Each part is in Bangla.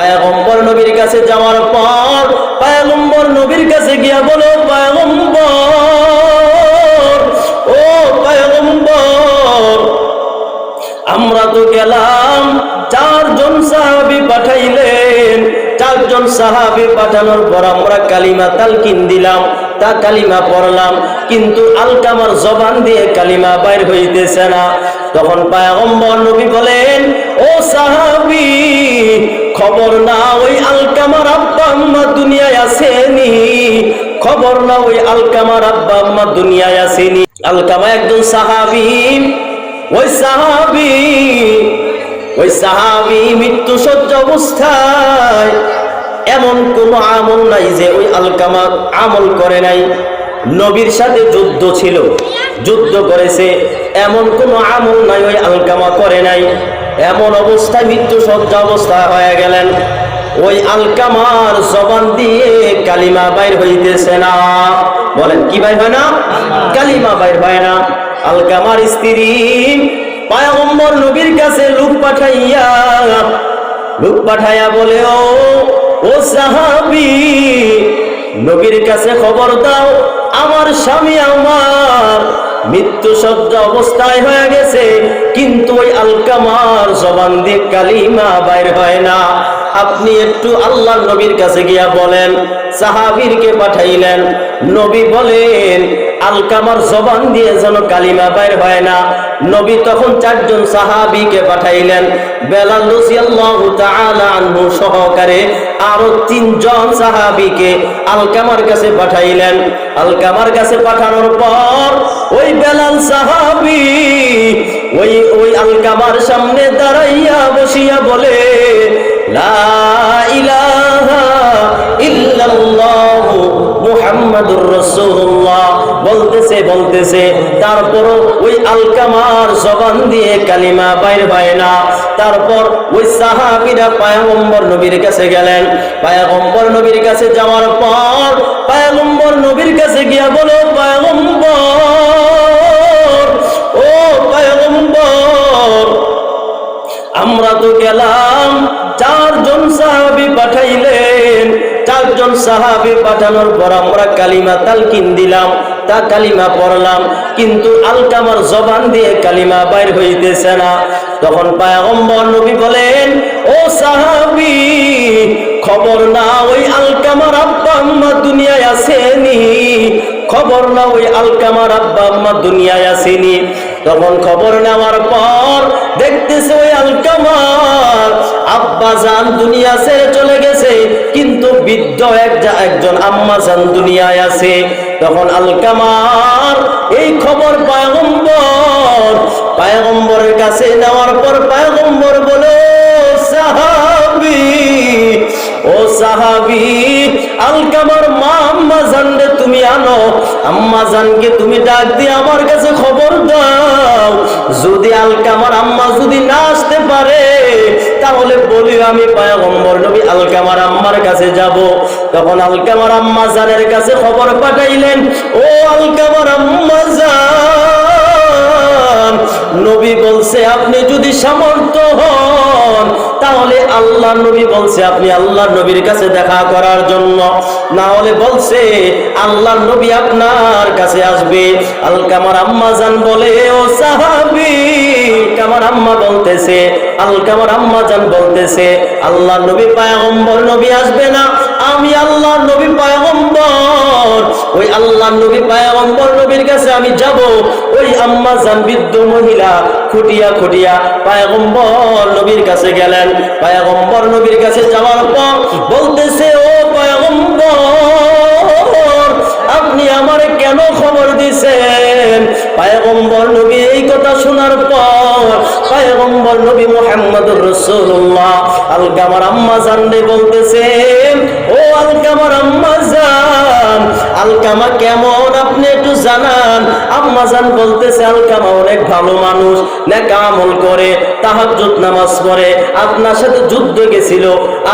পয়গম্বর নবীর কাছে যাওয়ার পর পয়গম্বর নবীর কাছে গিয়া বলো, পয়গম্বর, ও পয়গম্বর, আমরা তো গেলাম, চারজন সাহাবী পাঠাইলেন, চারজন সাহাবী পাঠানোর পর আমরা কালিমা তালকিন দিলাম, তা কালিমা পড়লাম, কিন্তু আলকামার জবান দিয়ে কালিমা বাইর হইতেছে না। তখন পয়গম্বর নবী বলেন, ও সাহাবী, খবর না ওই আলকামার আব্বা আম্মা দুনিয়ায় আসেনি, খবর না ওই আলকামার আব্বা আম্মা দুনিয়ায় আসেনি। আলকামা একজন সাহাবী, ওই সাহাবী মৃত্যু সজ্জা অবস্থায় এমন কোন আমল নাই যে ওই আলকামা আমল করে নাই। নবীর সাথে যুদ্ধ ছিল, যুদ্ধ করেছে, এমন কোন আমল নাই ওই আলকামা করে নাই। এমন অবস্থায় মৃত্যু সজ্জা অবস্থা হয়ে গেলেন, ওই আলকামার জবান দিয়ে কালিমা বাইর হইতেছে না। বলেন কি বাইর হয় না? কালিমা বাইর হয় না। আলকামার স্ত্রী পয়গম্বর নবীর কাছে লোক পাঠাইয়া বলে, ও সাহাবী, নবীর কাছে খবর দাও, আমার স্বামী আমার মৃত্যু সজ্জা অবস্থায় হয়ে গেছে, কিন্তু ওই আলকামার জবান দিয়ে কালিমা বাইর হয় না, আপনি একটু আল্লাহর নবীর কাছে গিয়া বলেন। সাহাবীরকে পাঠাইলেন, নবী বলেন আলকামার জবান দিয়ে যেন কালিমা বাইর হয় না। নবী তখন চারজন সাহাবীকে পাঠাইলেন, বেলাল রাদিয়াল্লাহু তাআলা আনহু সহকারে আরো তিনজন সাহাবীকে আলকামার কাছে পাঠাইলেন। আলকামার কাছে পাঠানোর পর ওই বেলাল সাহাবী ওই আলকামার সামনে দাঁড়াইয়া বসিয়া বলে, লা ইলাহা ইল্লাল্লাহু মুহাম্মাদুর রাসূলুল্লাহ বলতেছে, তারপরও ওই আলকামার জবান দিয়ে কালিমা বাইর হয় না। তারপর ওই সাহাবীরা পয়গম্বর নবীর কাছে গেলেন। পয়গম্বর নবীর কাছে যাওয়ার পর পয়গম্বর নবীর কাছে গিয়া বলো, পয়গম্বর, ও পয়গম্বর, আমরা তো গেলাম, চারজন সাহাবী পাঠাইলেন, চারজন সাহাবী পাঠানোর পর আমরা কালিমা তালকিন দিলাম, তা কালিমা পড়লাম, কিন্তু আলকামার জবান দিয়ে কালিমা বাইর হইতেছে না। তখন পয়গম্বর নবী বলেন, ও সাহাবী, খবর না ওই আলকামার আব্বা আম্মা দুনিয়ায় আসেনি, খবর না ওই আলকামার আব্বা আম্মা দুনিয়ায় আসেনি। তখন খবর নেওয়ার পর দেখতেছে ওই আলকামার আব্বা জান দুনিয়া ছেড়ে চলে গেছে, কিন্তু বৃদ্ধ একজন আম্মা জান দুনিয়ায় আছে। তখন আলকামার এই খবর পয়গম্বরের কাছে নেওয়ার পর পয়গম্বর বলে, ও সাহাবী, আলকামার মা আম্মা জানরে তুমি আনো, আম্মা জানকে তুমি ডাক দিয়ে আমার কাছে খবর দাও, যদি আলকামার আম্মা যদি না আসতে পারে তাহলে বলি আমি পয়গম্বর নবী আলকামার আম্মার কাছে যাব। তখন আলকামার আম্মা জানের কাছে খবর পাঠাইলেন, ও আলকামার আম্মা জান, নবী বলছে আপনি যদি সামর্থ্য হন তাহলে আল্লাহ নবী বলছে আপনি আল্লাহ নবীর কাছে দেখা করার জন্য, না হলে বলছে আল্লাহ নবী আপনার কাছে আসবে। আলকামার আম্মা জান বলে, ও সাহাবী, আলকামার আম্মা বলতেছে, আলকামার আম্মা জান বলতেছে, আল্লাহ নবী পয়গম্বর নবী আসবে না, আমি আল্লাহ নবী পয়গম্বর, ওই আল্লাহ নবী পয়গম্বর নবীর কাছে আমি যাব। ওই আম্মা জান বৃদ্ধ মহিলা খুটিয়া পয়গম্বর নবীর কাছে গেলেন। পয়গম্বর নবীর কাছে যাওয়ার পর বলতেছে, ও পয়গম্বর, আপনি আমারে কেন খবর দিছেন? পয়গম্বর নবী এই কথা শোনার পর পয়গম্বর নবী মুহাম্মদুর রাসূলুল্লাহ আলকামার আম্মা জানরে বলতেছে, ও আলকামার আম্মা জান, আলকামা কেমন আপনি একটু জানান। আম্মা জান বলতেছে, আলকামা অনেক ভালো মানুষ, নেক আমল করে, তাহাজ্জুদ নামাজ পড়ে, আপনার সাথে যুদ্ধ গেছিল,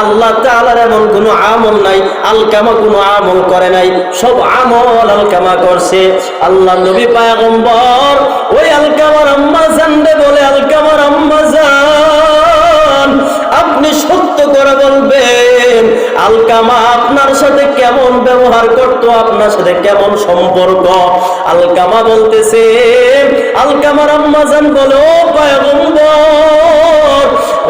আল্লাহ তাআলার এমন কোনো আমল নাই আলকামা কোনো আমল করে নাই, সব আমল আলকামা করছে। আল্লাহ নবী পয়গম্বর ওই আলকামার আম্মা জানরে বলে, আলকামার আম্মা জান, আপনি আপনি সত্য করে বলবেন আলকামা আপনার সাথে কেমন ব্যবহার করত, আপনার সাথে কেমন সম্পর্ক। আলকামা বলতেছে, আলকামার আম্মা জান বলে, ও পয়গম্বর,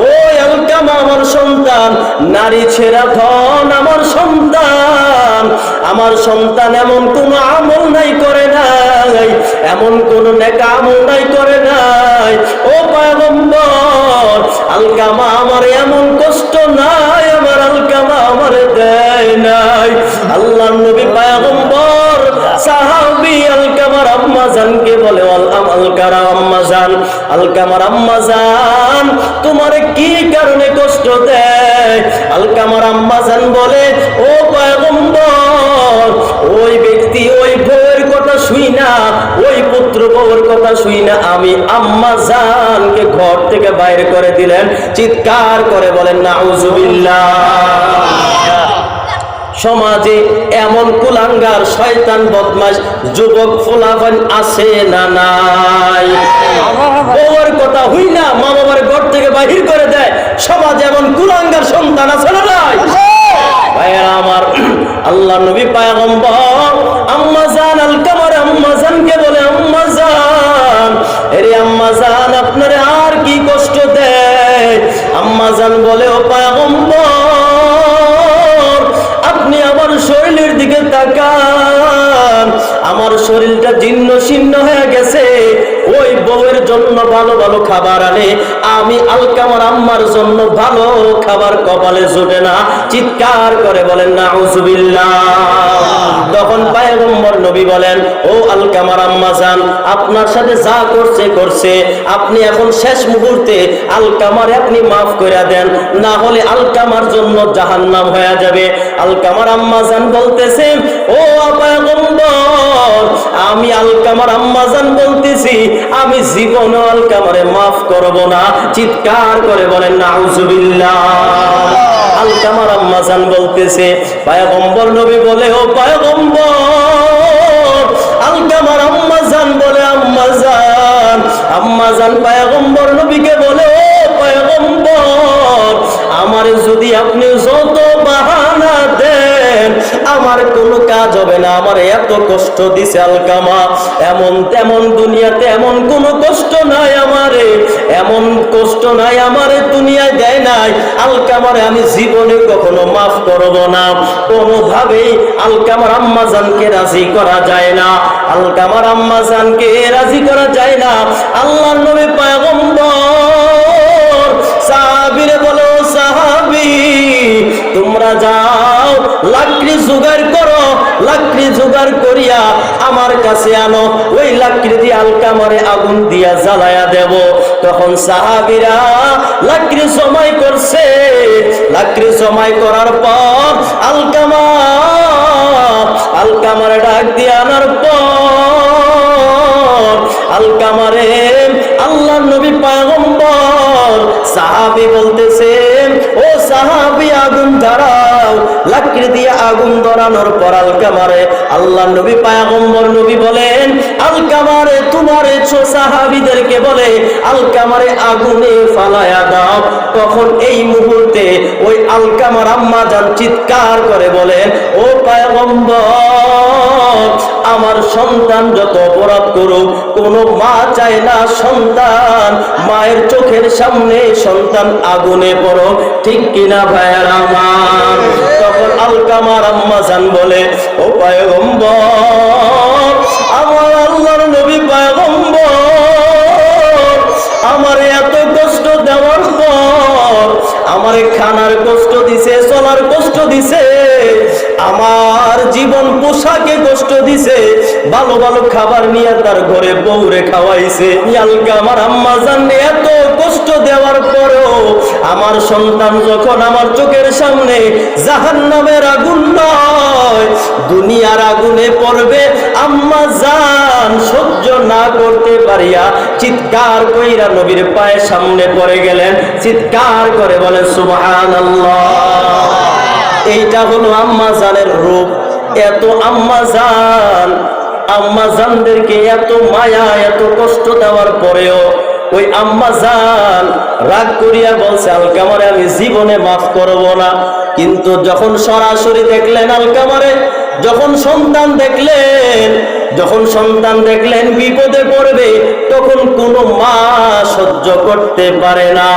ও আলকামা আমার সন্তান, নারী ছেড়া ধন আমার সন্তান, আমার সন্তান এমন কোন আমল নাই করে নাই, এমন কোন নেক আমল নাই করে নাই। ও পয়গম্বর, আলকামা আমার এমন কষ্ট নাই, আমার আলকামা আমার দেয় নাই। আল্লাহর নবী পয়গম্বর সাহাবী আলকামার আম্মা জানকে বলে, আলকামার আম্মা জান, আলকামার আম্মা জান তোমার কি কারণে কষ্ট দেয়? আলকামার আম্মা জান বলে, ও পয়গম্বর, ওই ব্যক্তি ওই বউয়ের কথা শুই না, ওই পুত্র বউয়ের কথা শুই না, আমি আম্মা জানকে ঘর থেকে বাইরে করে দিলেন। চিৎকার করে বলেন নাউজুবিল্লাহ। সমাজে এমন কুলাঙ্গার শয়তান বদমাশ যুবক ফুলাফান আছে না নাই? বউয়ের কথা হই না মা বাবার ঘর থেকে বাহির করে দেয়। সমাজে এমন কুলাঙ্গার সন্তান আছে না নাই? ভাইরা আমার, আল্লাহ নবী পয়গম্বর আম্মা জান আলকামার আম্মা জানকে বলে, আম্মা জান, এরে আম্মা জান আপনারে আর কি কষ্ট দেয়? আম্মা জান বলে, ও পয়গম্বর আপনি আমার শরীরের দিকে তাকান, আমার শরীরটা জীর্ণ শীর্ণ হয়ে গেছে। ওই বউয়ের জন্য ভালো ভালো খাবার আনে, আমি আলকামার আম্মার জন্য ভালো খাবার কপালে জোটে না। চিৎকার করে বলেন নাউজুবিল্লাহ। তখন পয়গম্বর নবী বলেন, ও আলকামার আম্মা জান, আপনার সাথে যা করছে করছে, আপনি এখন শেষ মুহূর্তে আলকামারে আপনি মাফ করে দেন, না হলে আলকামার জন্য জাহান্নাম হয়ে যাবে। আলকামার আম্মা জান বলতেছে, ও পয়গম্বর আমি আলকামার আম্মা জান বলতেছি, আমি জীবনে আলকামারে মাফ করব না। চিৎকার করে বলেন নাউজুবিল্লাহ। আলকামার আম্মা জান বলতেছে, পয়গম্বর নবী বলে, ও পয়গম্বর, আলকামার আম্মা জান বলে, আম্মা জান, আম্মা জান পয়গম্বর নবীকে বলে, ও পয়গম্বর আমার যদি আপনি যত বাহানা দেন আমার কোনো কাজ হবে না, আমার এত কষ্ট দিছে আলকামা, এমন তেমন দুনিয়াতে এমন কোনো কষ্ট নাই আমারে, এমন কষ্ট নাই আমারে দুনিয়ায় দেয় নাই। আলকামারে আমি জীবনে কখনো মাফ করব না। কোনোভাবেই আলকামার আম্মা জানকে রাজি করা যায় না, আলকামার আম্মা জানকে রাজি করা যায় না। আল্লাহর নবী পয়গম্বর সাহাবীরে বলো, সাহাবী তোমরা যাও লাকড়ি জোগাড় করো, লাকড়ি জোগাড় করিয়া আমার কাছে আনো, ওই লাকড়ি দিয়ে আলকামারে আগুন দিয়া জ্বালায়া দেব। তখন সাহাবীরা লাকড়ি জমাই করছে, লাকড়ি জমাই করার পর আলকামারে ডাক দিয়ে আনার পর আলকামারে আল্লাহর নবী পয়গম্বর সাহাবী বলতেছেন, ও সাহাবী আগুন ধরাও। লাকড়ি দিয়ে আগুন ধরানোর পর আলকামারে আল্লাহর নবী পয়গম্বর নবী বলেন, আলকামারে তোমারে সাহাবীদেরকে বলে আলকামারে আগুনে ফালায়া দাও। তখন এই মুহূর্তে ওই আলকামার আম্মা জান চিৎকার করে বলেন, ও পয়গম্বর আমার সন্তান যত অপরাধ করুক, কোনো মা চায় না সন্তান মায়ের চোখের সামনে সন্তান আগুনে পড়ো, ঠিক কিনা ভাইয়ার আমার? তখন আলকামার আম্মা জান বলে, ও পয়গম্বর আমার আল্লাহর নবী পয়গম্বর আমার এত কষ্ট দেওয়ার পর আমারে খানার কষ্ট দিছে, চলার কষ্ট দিছে, আমার জীবন পোশাকে কষ্ট দিছে, ভালো ভালো খাবার নিয়ে তার ঘরে বউরে খাওয়াইছে। আলকামার আম্মা জান এত কষ্ট দেওয়ার পরেও আমার সন্তান যখন আমার চোখের সামনে জাহান্নামের আগুন নয় দুনিয়ার আগুনে পড়বে, আম্মা জান সহ্য না করতে পারিয়া চিৎকার কইরা নবীর পায়ের সামনে পড়ে গেলেন। চিৎকার করে বলেন সুবহানাল্লাহ। এইটা হলো আম্মা জানের রূপ। এত আম্মা জানদেরকে এত মায়া এত কষ্ট দেওয়ার পরেও ওই আম্মা জান রাগ করিয়া বলছে আলকামারে আমি জীবনে মাফ করব না। কিন্তু যখন সরাসরি দেখলেন আলকামারে, যখন সন্তান দেখলেন বিপদে পড়বে, তখন কোনো মা সহ্য করতে পারে না,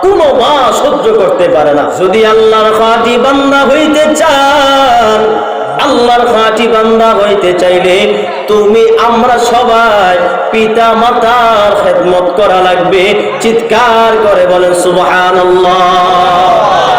কোনো মা সহ্য করতে পারে না। যদি আল্লাহর খাঁটি বান্দা হইতে চান, আল্লাহর খাঁটি বান্দা হইতে চাইলে তুমি আমরা সবাই পিতা মাতার খেদমত করা লাগবে। চিৎকার করে বলেন সুবহানাল্লাহ।